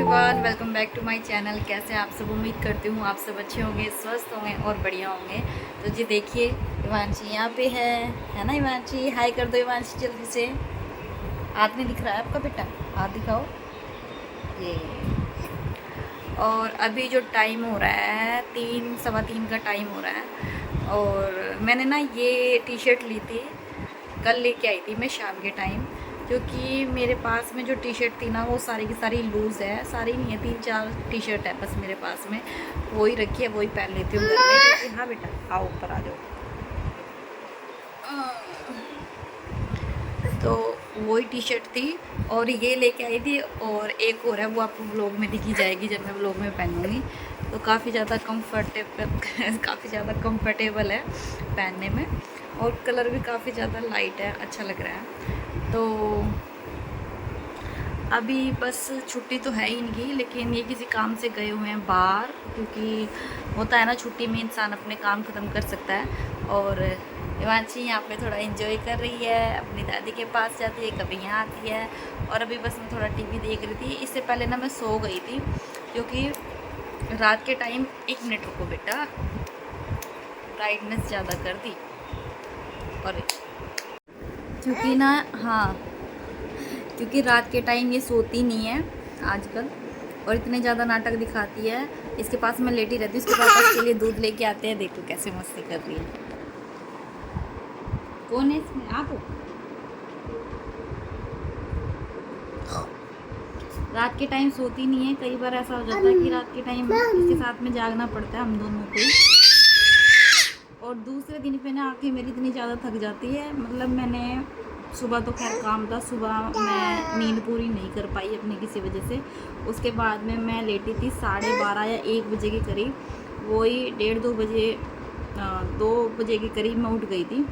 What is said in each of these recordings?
Everyone, welcome back to my channel. कैसे हैं आप सब? उम्मीद करती हूँ आप सब अच्छे होंगे, स्वस्थ होंगे और बढ़िया होंगे। तो जी देखिए, इवांशी यहाँ पे है ना। इवांशी हाय कर दो। इवांशी जल्दी से। हाथ नहीं दिख रहा है आपका बेटा? हाथ दिखाओ। ये और अभी जो टाइम हो रहा है 3 सवा 3 का टाइम हो रहा है। और मैंने ना ये टी शर्ट ली थी, कल लेके आई थी मैं शाम के टाइम, क्योंकि मेरे पास में जो टी शर्ट थी ना वो सारी की सारी लूज़ है। सारी नहीं है, 3-4 टी शर्ट है बस मेरे पास में। वही रखी है, वही पहन लेती हूँ घर में, क्योंकि हाँ बेटा आओ ऊपर आ जाओ। तो वही टी शर्ट थी और ये लेके आई थी, और एक और है वो आपको व्लॉग में दिखी जाएगी जब मैं व्लॉग में पहनूँगी। तो काफ़ी ज़्यादा कंफर्टेबल है पहनने में, और कलर भी काफ़ी ज़्यादा लाइट है, अच्छा लग रहा है। तो अभी बस छुट्टी तो है ही इनकी, लेकिन ये किसी काम से गए हुए हैं बाहर, क्योंकि होता है ना छुट्टी में इंसान अपने काम ख़त्म कर सकता है। और हिमांशी यहाँ पे थोड़ा एंजॉय कर रही है, अपनी दादी के पास जाती है, कभी यहाँ आती है। और अभी बस मैं थोड़ा टीवी देख रही थी। इससे पहले ना मैं सो गई थी, क्योंकि रात के टाइम 1 मिनट रुको बेटा, ब्राइटनेस ज़्यादा कर दी। और क्योंकि ना, हाँ, क्योंकि रात के टाइम ये सोती नहीं है आजकल, और इतने ज़्यादा नाटक दिखाती है। इसके पास मैं लेटी रहती हूँ, इसके पापा इसके लिए दूध लेके आते हैं। देखो कैसे मस्ती कर रही है। कौन है इसमें? आप हो? रात के टाइम सोती नहीं है। कई बार ऐसा हो जाता है कि रात के टाइम इसके साथ में जागना पड़ता है हम दोनों को। और दूसरे दिन पे ना आके मेरी इतनी ज़्यादा थक जाती है, मतलब मैंने सुबह तो खैर काम था, सुबह मैं नींद पूरी नहीं कर पाई अपनी किसी वजह से। उसके बाद में मैं लेटी थी 12:30 या 1 बजे के करीब, वही 1:30-2 बजे 2 बजे के करीब मैं उठ गई थी।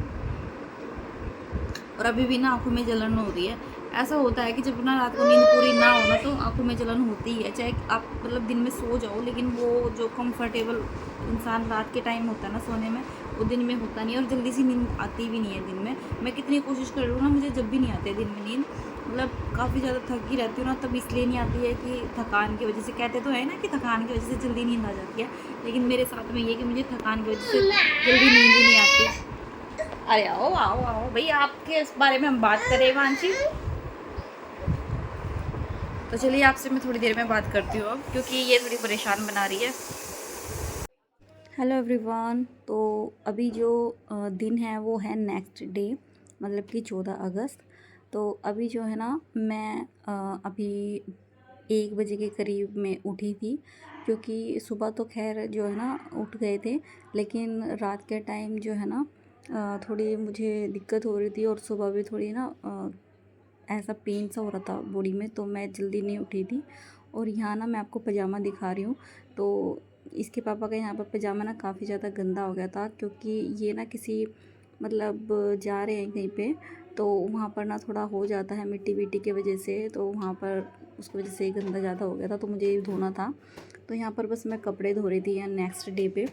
और अभी भी ना आंखों में जलन हो रही है। ऐसा होता है कि जब ना रात को नींद पूरी ना हो ना, तो आंखों में जलन होती है, चाहे आप मतलब दिन में सो जाओ, लेकिन वो जो कंफर्टेबल इंसान रात के टाइम होता है ना सोने में, वो दिन में होता नहीं है। और जल्दी सी नींद आती भी नहीं है दिन में। मैं कितनी कोशिश कर रही हूँ ना, मुझे जब भी नहीं आती है दिन में नींद, मतलब काफ़ी ज़्यादा थक ही रहती हूँ ना, तब इसलिए नहीं आती है कि थकान की वजह से। कहते तो है ना कि थकान की वजह से जल्दी नींद आ जाती है, लेकिन मेरे साथ में ये कि मुझे थकान की वजह से जल्दी नींद ही नहीं आती। अरे आओ आओ आओ भाई, आपके इस बारे में हम बात करें मानसी। तो चलिए आपसे मैं थोड़ी देर में बात करती हूँ अब, क्योंकि ये थोड़ी परेशान बना रही है। Hello everyone. तो अभी जो दिन है वो है नेक्स्ट डे, मतलब कि 14 अगस्त। तो अभी जो है ना, मैं अभी 1 बजे के करीब में उठी थी, क्योंकि सुबह तो खैर जो है ना उठ गए थे, लेकिन रात के टाइम जो है ना थोड़ी मुझे दिक्कत हो रही थी, और सुबह भी थोड़ी ना ऐसा पेन सा हो रहा था बॉडी में, तो मैं जल्दी नहीं उठी थी। और यहाँ ना मैं आपको पजामा दिखा रही हूँ। तो इसके पापा का यहाँ पर पजामा ना काफ़ी ज़्यादा गंदा हो गया था, क्योंकि ये ना किसी मतलब जा रहे हैं कहीं पे, तो वहाँ पर ना थोड़ा हो जाता है मिट्टी विट्टी की वजह से, तो वहाँ पर उसकी वजह से गंदा ज़्यादा हो गया था, तो मुझे ये धोना था। तो यहाँ पर बस मैं कपड़े धो रही थी नेक्स्ट डे पे।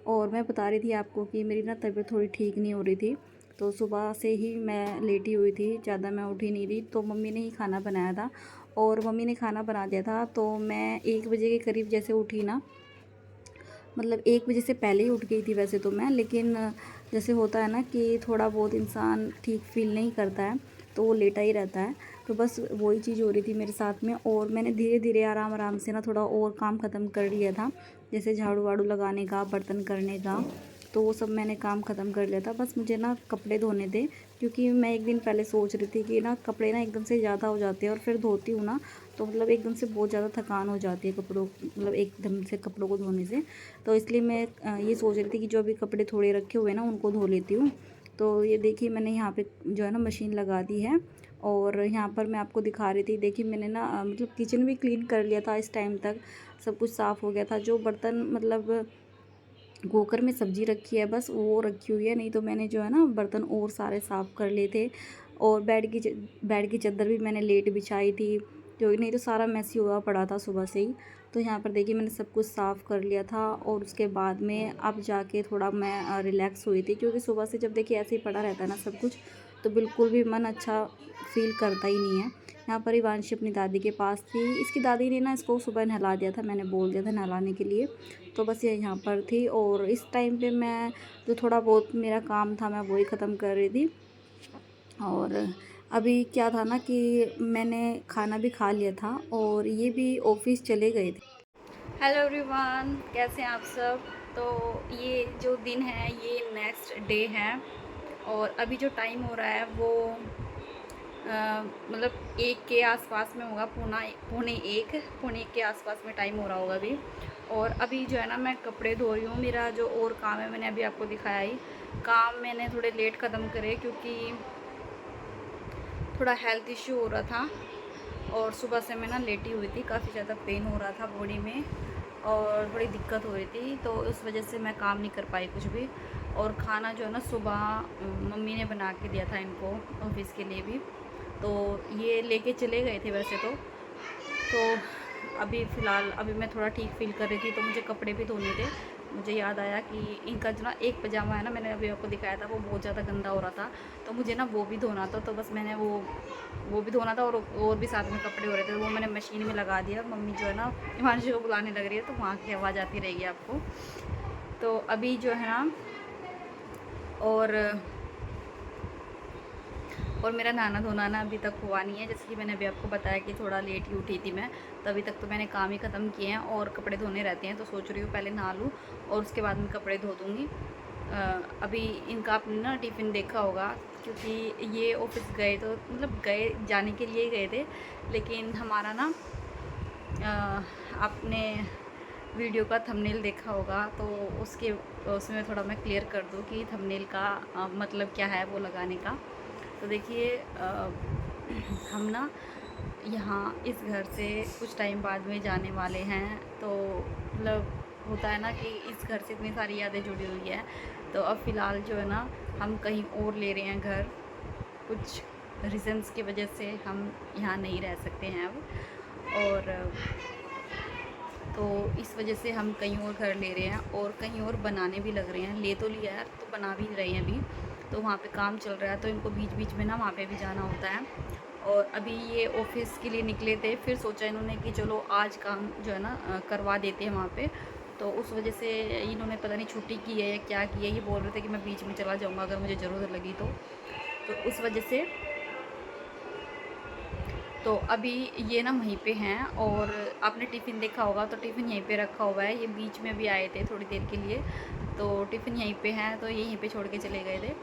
और मैं बता रही थी आपको कि मेरी ना तबीयत थोड़ी ठीक नहीं हो रही थी, तो सुबह से ही मैं लेटी हुई थी, ज़्यादा मैं उठी नहीं थी। तो मम्मी ने ही खाना बनाया था, और मम्मी ने खाना बना दिया था। तो मैं 1 बजे के करीब जैसे उठी ना, मतलब 1 बजे से पहले ही उठ गई थी वैसे तो मैं, लेकिन जैसे होता है ना कि थोड़ा बहुत इंसान ठीक फील नहीं करता है, तो वो लेटा ही रहता है। तो बस वही चीज़ हो रही थी मेरे साथ में, और मैंने धीरे धीरे आराम आराम से ना थोड़ा और काम ख़त्म कर लिया था, जैसे झाड़ू वाड़ू लगाने का, बर्तन करने का, तो वो सब मैंने काम ख़त्म कर लिया था। बस मुझे ना कपड़े धोने थे, क्योंकि मैं एक दिन पहले सोच रही थी कि ना कपड़े ना एकदम से ज़्यादा हो जाते हैं, और फिर धोती हूँ ना तो मतलब एकदम से बहुत ज़्यादा थकान हो जाती है कपड़ों, मतलब एकदम से कपड़ों को धोने से। तो इसलिए मैं ये सोच रही थी कि जो अभी कपड़े थोड़े रखे हुए हैं ना उनको धो लेती हूँ। तो ये देखिए मैंने यहाँ पे जो है ना मशीन लगा दी है, और यहाँ पर मैं आपको दिखा रही थी। देखिए मैंने ना मतलब किचन भी क्लीन कर लिया था, इस टाइम तक सब कुछ साफ़ हो गया था। जो बर्तन मतलब कुकर में सब्ज़ी रखी है बस वो रखी हुई है, नहीं तो मैंने जो है ना बर्तन और सारे साफ़ कर लिए थे। और बेड की चादर भी मैंने लेट बिछाई थी, क्योंकि नहीं तो सारा मैसी हुआ पड़ा था सुबह से ही। तो यहाँ पर देखिए मैंने सब कुछ साफ़ कर लिया था और उसके बाद में अब जाके थोड़ा मैं रिलैक्स हुई थी, क्योंकि सुबह से जब देखिए ऐसे ही पड़ा रहता है ना सब कुछ, तो बिल्कुल भी मन अच्छा फ़ील करता ही नहीं है। यहाँ पर इवांशी अपनी दादी के पास थी। इसकी दादी ने ना इसको सुबह नहला दिया था, मैंने बोल दिया था नहलाने के लिए, तो बस ये यहाँ पर थी। और इस टाइम पे मैं जो थोड़ा बहुत मेरा काम था मैं वही ख़त्म कर रही थी। और अभी क्या था ना कि मैंने खाना भी खा लिया था और ये भी ऑफिस चले गए थे। हेलो एवरीवन, कैसे हैं आप सब। तो ये जो दिन है ये नेक्स्ट डे है और अभी जो टाइम हो रहा है वो मतलब 1 के आसपास में होगा, पौने एक के आसपास में टाइम हो रहा होगा अभी। और अभी जो है ना मैं कपड़े धो रही हूँ। मेरा जो और काम है मैंने अभी आपको दिखाया ही, काम मैंने थोड़े लेट ख़त्म करे क्योंकि थोड़ा हेल्थ इश्यू हो रहा था और सुबह से मैं ना लेटी हुई थी, काफ़ी ज़्यादा पेन हो रहा था बॉडी में और बड़ी दिक्कत हो रही थी, तो उस वजह से मैं काम नहीं कर पाई कुछ भी। और खाना जो है ना सुबह मम्मी ने बना के दिया था इनको ऑफिस के लिए भी, तो ये लेके चले गए थे वैसे तो अभी फ़िलहाल अभी मैं थोड़ा ठीक फील कर रही थी, तो मुझे कपड़े भी धोने थे। मुझे याद आया कि इनका जो ना एक पजामा है ना, मैंने अभी आपको दिखाया था, वो बहुत ज़्यादा गंदा हो रहा था, तो मुझे ना वो भी धोना था। तो बस मैंने वो भी धोना था और भी साथ में कपड़े हो रहे थे, वो मैंने मशीन में लगा दिया। मम्मी जो है ना हिमांशु को बुलाने लग रही है, तो वहाँ की आवाज़ आती रहेगी आपको। तो अभी जो है ना और मेरा नहाना धोना ना अभी तक हुआ नहीं है, जैसे कि मैंने अभी आपको बताया कि थोड़ा लेट ही उठी थी मैं, तो अभी तक तो मैंने काम ही ख़त्म किए हैं और कपड़े धोने रहते हैं, तो सोच रही हूँ पहले नहा लूँ और उसके बाद मैं कपड़े धो दूँगी। अभी इनका आपने ना टिफ़िन देखा होगा, क्योंकि ये ऑफिस गए तो मतलब गए जाने के लिए ही गए थे, लेकिन हमारा ना आपने वीडियो का थंबनेल देखा होगा, तो उसमें थोड़ा मैं क्लियर कर दूँ कि थंबनेल का मतलब क्या है वो लगाने का। तो देखिए हम ना यहाँ इस घर से कुछ टाइम बाद में जाने वाले हैं, तो मतलब होता है ना कि इस घर से इतनी सारी यादें जुड़ी हुई है, तो अब फ़िलहाल जो है ना हम कहीं और ले रहे हैं घर, कुछ रीज़न्स की वजह से हम यहाँ नहीं रह सकते हैं अब। और तो इस वजह से हम कहीं और घर ले रहे हैं और कहीं और बनाने भी लग रहे हैं। ले तो लिया है तो बना भी रहे हैं अभी, तो वहाँ पे काम चल रहा है, तो इनको बीच बीच में ना वहाँ पे भी जाना होता है। और अभी ये ऑफिस के लिए निकले थे, फिर सोचा इन्होंने कि चलो आज काम जो है ना करवा देते हैं वहाँ पे, तो उस वजह से इन्होंने पता नहीं छुट्टी की है या क्या की है, ये बोल रहे थे कि मैं बीच में चला जाऊँगा अगर मुझे ज़रूरत लगी तो उस वजह से तो अभी ये ना वहीं पे हैं। और आपने टिफ़िन देखा होगा, तो टिफ़िन यहीं पे रखा हुआ है, ये बीच में भी आए थे थोड़ी देर के लिए, तो टिफ़िन यहीं पे है, तो ये यहीं पे छोड़ के चले गए थे।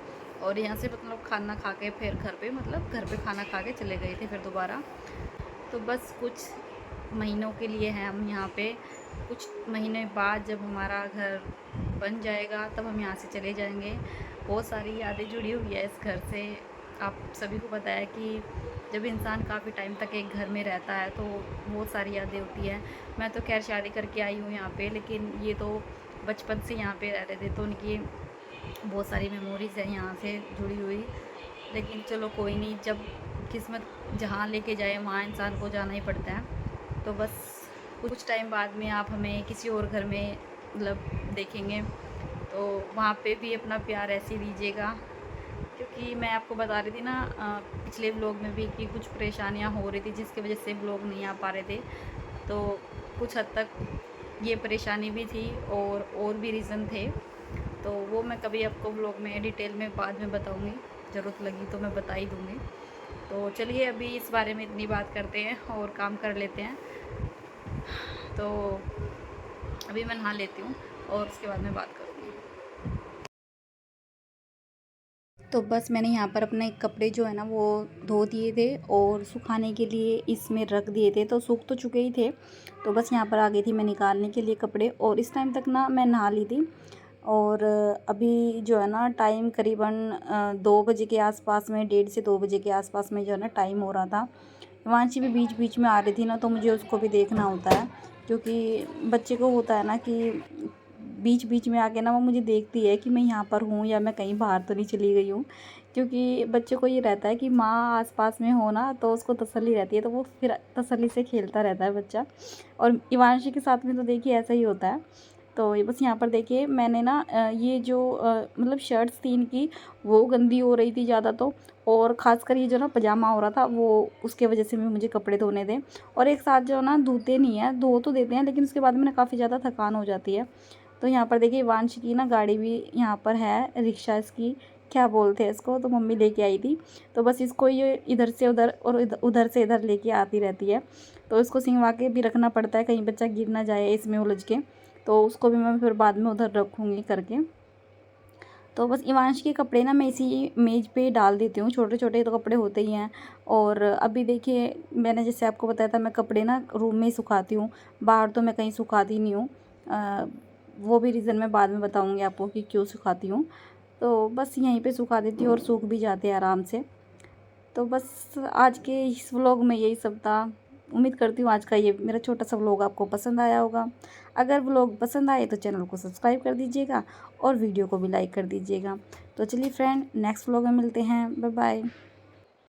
और यहाँ से मतलब खाना खा के फिर घर पे मतलब घर पे खाना खा के चले गए थे फिर दोबारा। तो बस कुछ महीनों के लिए हैं हम यहाँ पे, कुछ महीने बाद जब हमारा घर बन जाएगा तब हम यहाँ से चले जाएंगे। बहुत सारी यादें जुड़ी हुई है इस घर से। आप सभी को पता है कि जब इंसान काफ़ी टाइम तक एक घर में रहता है तो बहुत सारी यादें होती हैं। मैं तो खैर शादी करके आई हूँ यहाँ पे, लेकिन ये तो बचपन से यहाँ पे रहते थे, तो उनकी बहुत सारी मेमोरीज़ हैं यहाँ से जुड़ी हुई। लेकिन चलो कोई नहीं, जब किस्मत जहाँ लेके जाए वहाँ इंसान को जाना ही पड़ता है। तो बस कुछ टाइम बाद में आप हमें किसी और घर में मतलब देखेंगे, तो वहाँ पे भी अपना प्यार ऐसे ही दीजिएगा, क्योंकि मैं आपको बता रही थी ना पिछले व्लॉग में भी कि कुछ परेशानियाँ हो रही थी जिसकी वजह से व्लॉग नहीं आ पा रहे थे, तो कुछ हद तक ये परेशानी भी थी और भी रीज़न थे, तो वो मैं कभी आपको व्लॉग में डिटेल में बाद में बताऊँगी, ज़रूरत लगी तो मैं बता ही दूँगी। तो चलिए अभी इस बारे में इतनी बात करते हैं और काम कर लेते हैं। तो अभी मैं नहा लेती हूँ और उसके बाद में बात करूँगी। तो बस मैंने यहाँ पर अपने कपड़े जो है ना वो धो दिए थे और सुखाने के लिए इसमें रख दिए थे, तो सूख तो चुके ही थे, तो बस यहाँ पर आ गई थी मैं निकालने के लिए कपड़े। और इस टाइम तक ना मैं नहा ली थी। और अभी जो है ना टाइम करीबन 2 बजे के आसपास में, 1:30 से 2 बजे के आसपास में जो है ना टाइम हो रहा था। हिमांशी भी बीच बीच में आ रही थी ना, तो मुझे उसको भी देखना होता है, क्योंकि बच्चे को होता है ना कि बीच बीच में आके ना वो मुझे देखती है कि मैं यहाँ पर हूँ या मैं कहीं बाहर तो नहीं चली गई हूँ, क्योंकि बच्चों को ये रहता है कि माँ आसपास में हो ना तो उसको तसल्ली रहती है, तो वो फिर तसल्ली से खेलता रहता है बच्चा। और इवांशी के साथ में तो देखिए ऐसा ही होता है। तो ये बस यहाँ पर देखिए मैंने ना ये जो मतलब शर्ट्स थी इनकी वो गंदी हो रही थी ज़्यादा, तो और ख़ासकर ये जो ना पजामा हो रहा था वो उसके वजह से भी मुझे कपड़े धोने थे। और एक साथ जो ना धोते नहीं है, धो तो देते हैं लेकिन उसके बाद में ना काफ़ी ज़्यादा थकान हो जाती है। तो यहाँ पर देखिए वांश की ना गाड़ी भी यहाँ पर है, रिक्शा इसकी क्या बोलते हैं इसको, तो मम्मी लेके आई थी। तो बस इसको ये इधर से उधर और उधर से इधर लेके आती रहती है, तो इसको सिंगवा के भी रखना पड़ता है, कहीं बच्चा गिर ना जाए इसमें उलझ के। तो उसको भी मैं फिर बाद में उधर रखूँगी करके। तो बस इवांश के कपड़े ना मैं इसी मेज़ पे डाल देती हूँ, छोटे छोटे तो कपड़े होते ही हैं। और अभी देखिए मैंने जैसे आपको बताया था मैं कपड़े ना रूम में ही सुखाती हूँ, बाहर तो मैं कहीं सुखाती नहीं हूँ। वो भी रीज़न मैं बाद में बताऊँगी आपको कि क्यों सुखाती हूँ। तो बस यहीं पे सुखा देती हूँ और सूख भी जाते हैं आराम से। तो बस आज के इस व्लॉग में यही सब था। उम्मीद करती हूँ आज का ये मेरा छोटा सा व्लॉग आपको पसंद आया होगा। अगर व्लॉग पसंद आए तो चैनल को सब्सक्राइब कर दीजिएगा और वीडियो को भी लाइक कर दीजिएगा। तो चलिए फ्रेंड, नेक्स्ट व्लॉग में मिलते हैं। Bye bye.